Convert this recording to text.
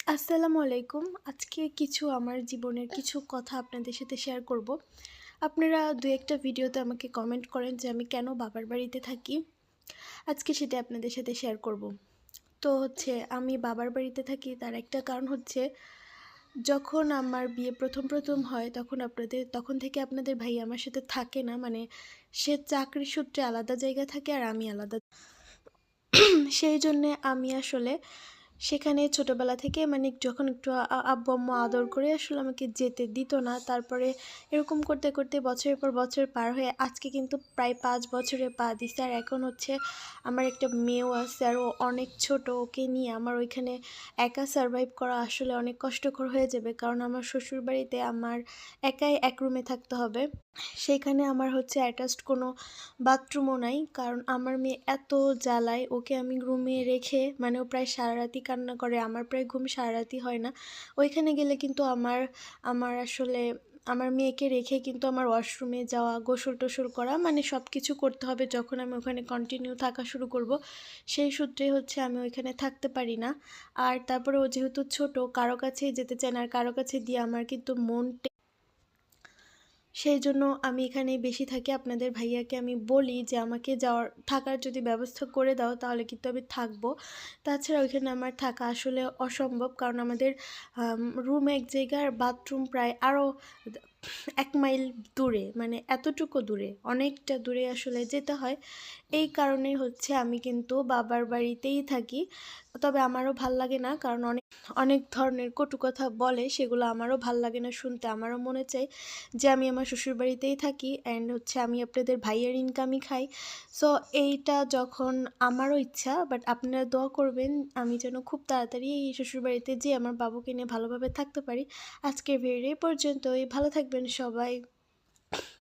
আসসালামু আলাইকুম। আজকে আমার জীবনের কিছু কথা আপনাদের সাথে শেয়ার করব। আপনারা ২-১ টা ভিডিওতে আমাকে কমেন্ট করেন যে আমি কেন বাবার বাড়িতে থাকি। আজকে সেটা আপনাদের সাথে শেয়ার করব। আমি বাবার বাড়িতে থাকি তার একটা কারণ হচ্ছে, যখন আমার বিয়ে প্রথম হয় তখন থেকে আপনাদের ভাইয়া আমার সাথে থাকে না। মানে সে চাকরির সূত্রে আলাদা জায়গায় থাকে আর আমি আলাদা। সেইজন্যে আমি আসলে সেখানে ছোটোবেলা থেকে মানে যখন একটু আব্বু আম্মু আদর করে আসলে আমাকে যেতে দিত না। তারপরে এরকম করতে করতে বছরের পর বছর পার হয়ে আজকে কিন্তু প্রায় ৫ বছরে পা দিছে। আর এখন হচ্ছে আমার একটা মেয়েও আছে, আর ও অনেক ছোট। ওকে নিয়ে আমার ওইখানে একা সারভাইভ করা আসলে অনেক কষ্টকর হয়ে যাবে, কারণ আমার শ্বশুরবাড়িতে আমার একাই এক রুমে থাকতে হবে। সেখানে আমার হচ্ছে অ্যাটাচড কোনো বাথরুমও নাই, কারণ আমার মেয়ে এত জ্বালায়। ওকে আমি রুমে রেখে মানে ও প্রায় সারারাতি কান্না করে, আমার প্রায় ঘুম সারারাতি হয় না। ওইখানে গেলে কিন্তু আমার আমার আসলে আমার মেয়েকে রেখে কিন্তু আমার ওয়াশরুমে যাওয়া, গোসল-টোসল করা মানে সব কিছু করতে হবে। যখন আমি ওখানে কন্টিনিউ থাকা শুরু করব, সেই সূত্রে হচ্ছে আমি ওইখানে থাকতে পারি না। আর তারপরে ও যেহেতু ছোট, কারো কাছেই যেতে চায় না, আর কারো কাছে দিয়ে আমার কিন্তু সেই জন্য আমি এখানেই বেশি থাকি। আপনাদের ভাইয়াকে আমি বলি যে আমাকে থাকার যদি ব্যবস্থা করে দাও তাহলে কিন্তু আমি থাকবো। তাছাড়া ওইখানে আমার থাকা আসলে অসম্ভব, কারণ আমাদের রুম এক জায়গায় আর বাথরুম প্রায় আরও ১ মাইল দূরে, মানে এতটুকু দূরে, অনেকটা দূরে আসলে যেতে হয়। এই কারণেই হচ্ছে আমি কিন্তু বাবার বাড়িতেই থাকি। তবে আমারও ভাল লাগে না, কারণ অনেক অনেক ধরনের কটু কথা বলে, সেগুলো আমারও ভাল লাগে না শুনতে। আমারও মনে চায় যে আমি আমার শ্বশুরবাড়িতেই থাকি অ্যান্ড হচ্ছে আমি আপনাদের ভাইয়ের ইনকামই খাই। সো এইটা যখন আমারও ইচ্ছা, বাট আপনারা দোয়া করবেন আমি যেন খুব তাড়াতাড়ি এই শ্বশুরবাড়িতে যেয়ে আমার বাবুকে নিয়ে ভালোভাবে থাকতে পারি। আজকের ভিডিও এই পর্যন্তই। ভালো থাকবেন সবাই।